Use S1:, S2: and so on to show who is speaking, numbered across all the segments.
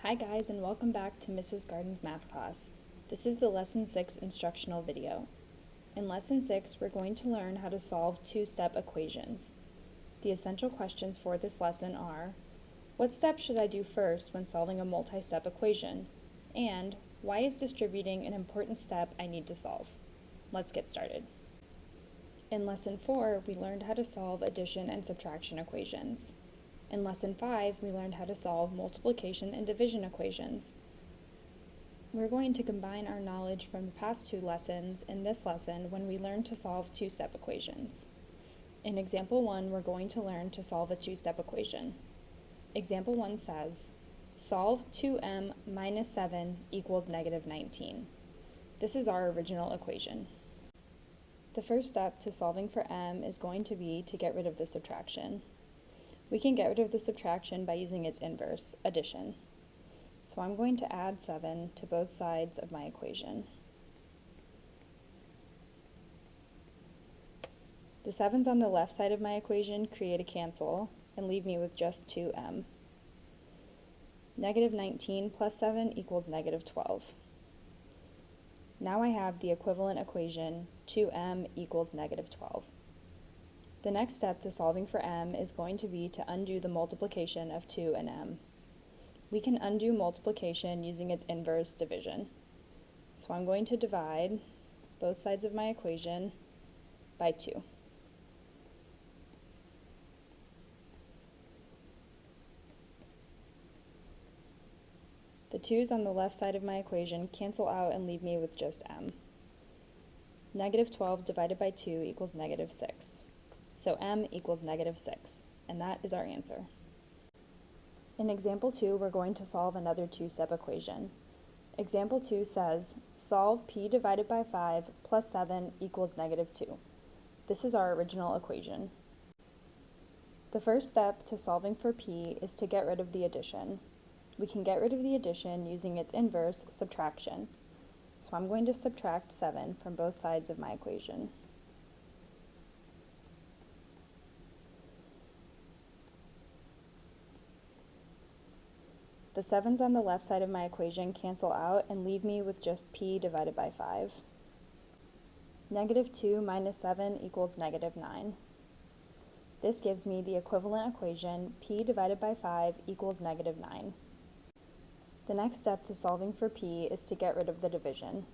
S1: Hi guys, and welcome back to Mrs. Garden's math class. This is the Lesson 6 instructional video. In Lesson 6, we're going to learn how to solve two-step equations. The essential questions for this lesson are, what step should I do first when solving a multi-step equation? And why is distributing an important step I need to solve? Let's get started. In Lesson 4, we learned how to solve addition and subtraction equations. In Lesson 5, we learned how to solve multiplication and division equations. We're going to combine our knowledge from the past two lessons in this lesson when we learn to solve two-step equations. In Example 1, we're going to learn to solve a two-step equation. Example 1 says, solve 2m minus 7 equals negative 19. This is our original equation. The first step to solving for m is going to be to get rid of the subtraction. We can get rid of the subtraction by using its inverse, addition. So I'm going to add 7 to both sides of my equation. The 7's on the left side of my equation create a cancel and leave me with just 2m. Negative 19 plus 7 equals negative 12. Now I have the equivalent equation 2m equals negative 12. The next step to solving for m is going to be to undo the multiplication of 2 and m. We can undo multiplication using its inverse, division. So I'm going to divide both sides of my equation by 2. The 2's on the left side of my equation cancel out and leave me with just m. Negative 12 divided by 2 equals negative 6. So m equals negative 6, and that is our answer. In Example 2, we're going to solve another two-step equation. Example 2 says, solve p divided by 5 plus 7 equals negative 2. This is our original equation. The first step to solving for p is to get rid of the addition. We can get rid of the addition using its inverse, subtraction. So I'm going to subtract 7 from both sides of my equation. The 7's on the left side of my equation cancel out and leave me with just p divided by 5. Negative 2 minus 7 equals negative 9. This gives me the equivalent equation p divided by 5 equals negative 9. The next step to solving for p is to get rid of the division.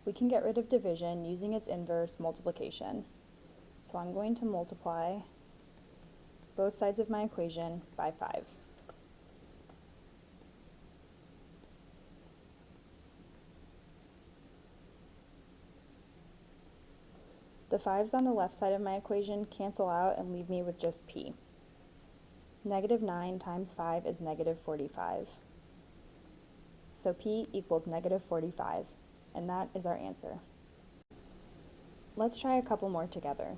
S1: We can get rid of division using its inverse, multiplication. So I'm going to multiply both sides of my equation by 5. The 5's on the left side of my equation cancel out and leave me with just p. Negative 9 times 5 is negative 45. So p equals negative 45, and that is our answer. Let's try a couple more together.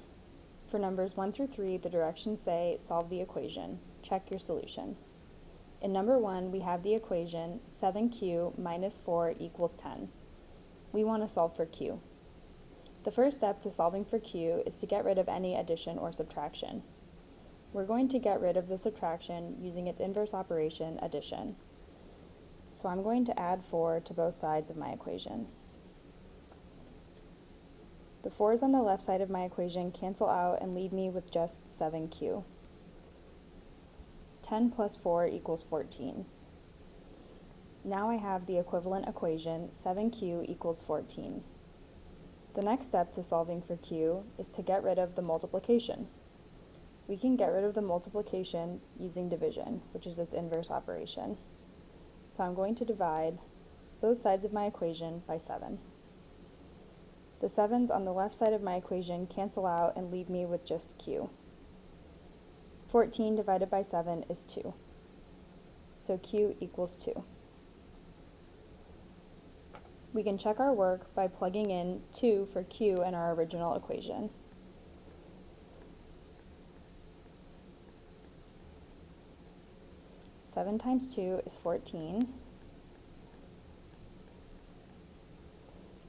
S1: For numbers 1 through 3, the directions say solve the equation. Check your solution. In number 1, we have the equation 7q minus 4 equals 10. We want to solve for q. The first step to solving for q is to get rid of any addition or subtraction. We're going to get rid of the subtraction using its inverse operation, addition. So I'm going to add 4 to both sides of my equation. The 4's on the left side of my equation cancel out and leave me with just 7q. 10 plus 4 equals 14. Now I have the equivalent equation 7q equals 14. The next step to solving for q is to get rid of the multiplication. We can get rid of the multiplication using division, which is its inverse operation. So I'm going to divide both sides of my equation by 7. The 7's on the left side of my equation cancel out and leave me with just q. 14 divided by 7 is 2. So q equals 2. We can check our work by plugging in 2 for q in our original equation. Seven times 2 is 14.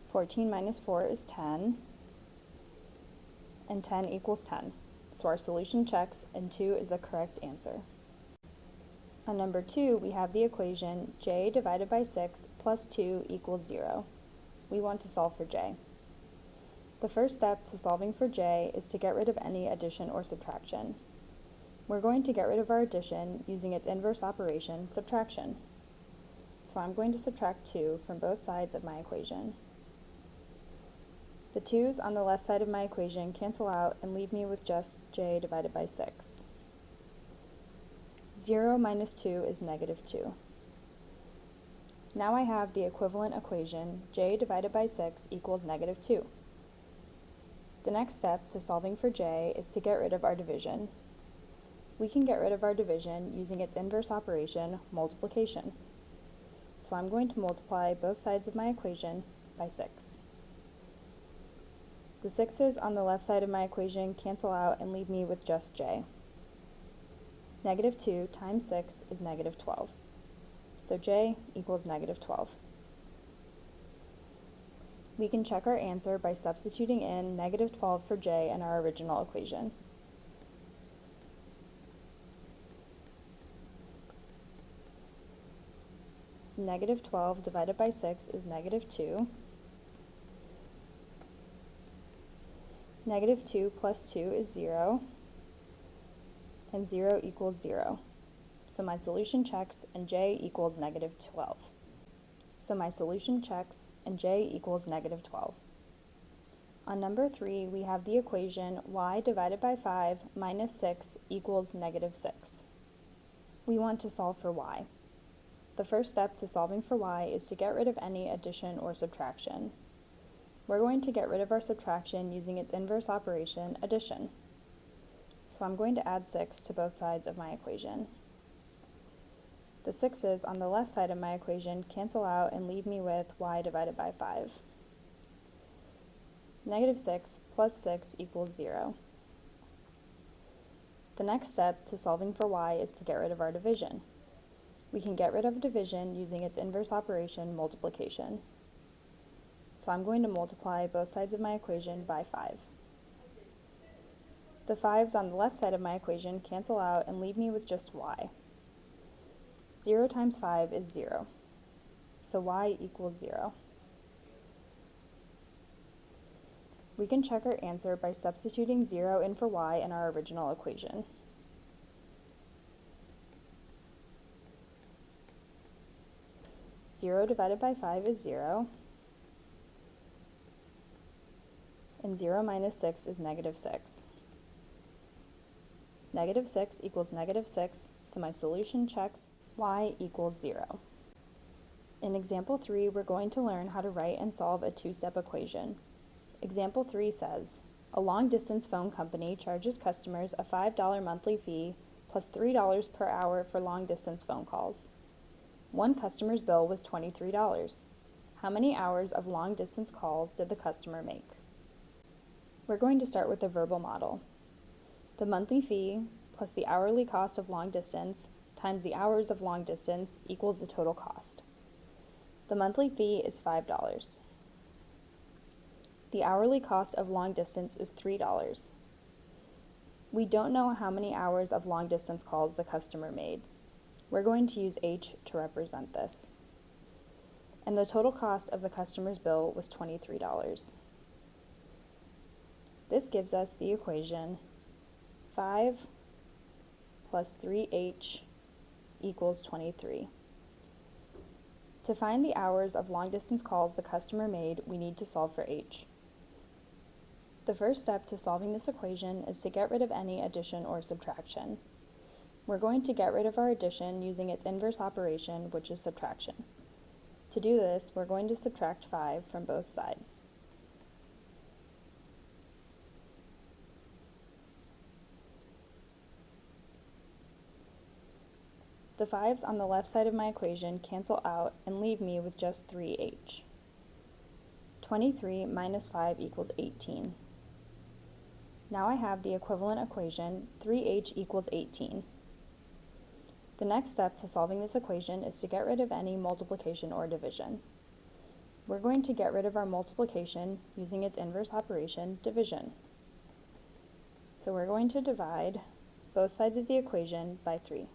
S1: 14 minus 4 is 10. And 10 equals 10. So our solution checks and 2 is the correct answer. On number 2, we have the equation j divided by 6 plus 2 equals 0. We want to solve for j. The first step to solving for j is to get rid of any addition or subtraction. We're going to get rid of our addition using its inverse operation, subtraction. So I'm going to subtract 2 from both sides of my equation. The 2's on the left side of my equation cancel out and leave me with just j divided by 6. 0 minus 2 is negative 2. Now I have the equivalent equation j divided by 6 equals negative 2. The next step to solving for j is to get rid of our division. We can get rid of our division using its inverse operation, multiplication. So I'm going to multiply both sides of my equation by 6. The 6's on the left side of my equation cancel out and leave me with just j. Negative 2 times 6 is negative 12. So j equals negative 12. We can check our answer by substituting in negative 12 for j in our original equation. Negative 12 divided by 6 is negative 2. Negative 2 plus 2 is 0. And 0 equals 0. So my solution checks and j equals negative 12. So my solution checks and j equals negative 12. On number 3, we have the equation y divided by 5 minus 6 equals negative 6. We want to solve for y. The first step to solving for y is to get rid of any addition or subtraction. We're going to get rid of our subtraction using its inverse operation, addition. So I'm going to add 6 to both sides of my equation. The 6's on the left side of my equation cancel out and leave me with y divided by 5. Negative 6 plus 6 equals 0. The next step to solving for y is to get rid of our division. We can get rid of division using its inverse operation, multiplication. So I'm going to multiply both sides of my equation by 5. The 5's on the left side of my equation cancel out and leave me with just y. 0 times 5 is 0. So y equals 0. We can check our answer by substituting 0 in for y in our original equation. Zero divided by 5 is 0. And 0 minus 6 is negative 6. Negative 6 equals negative 6, so my solution checks y equals 0. In example 3, we're going to learn how to write and solve a two-step equation. Example 3 says, a long-distance phone company charges customers a $5 monthly fee plus $3 per hour for long-distance phone calls. One customer's bill was $23. How many hours of long-distance calls did the customer make? We're going to start with the verbal model. The monthly fee plus the hourly cost of long distance times the hours of long distance equals the total cost. The monthly fee is $5. The hourly cost of long distance is $3. We don't know how many hours of long distance calls the customer made. We're going to use H to represent this. And the total cost of the customer's bill was $23. This gives us the equation 5 plus 3h equals 23. To find the hours of long-distance calls the customer made, we need to solve for h. The first step to solving this equation is to get rid of any addition or subtraction. We're going to get rid of our addition using its inverse operation, which is subtraction. To do this, we're going to subtract 5 from both sides. The 5's on the left side of my equation cancel out and leave me with just 3h. 23 minus 5 equals 18. Now I have the equivalent equation, 3h equals 18. The next step to solving this equation is to get rid of any multiplication or division. We're going to get rid of our multiplication using its inverse operation, division. So we're going to divide both sides of the equation by 3.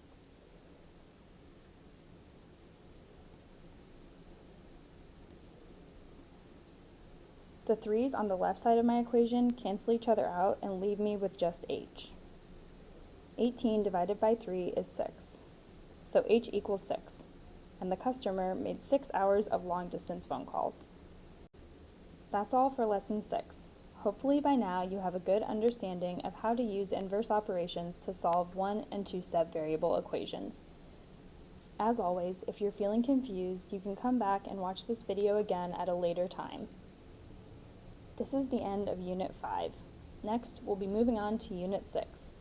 S1: The 3's on the left side of my equation cancel each other out and leave me with just h. 18 divided by 3 is 6, so h equals 6, and the customer made 6 hours of long-distance phone calls. That's all for Lesson 6. Hopefully by now you have a good understanding of how to use inverse operations to solve 1- and 2-step variable equations. As always, if you're feeling confused, you can come back and watch this video again at a later time. This is the end of Unit 5. Next, we'll be moving on to Unit 6.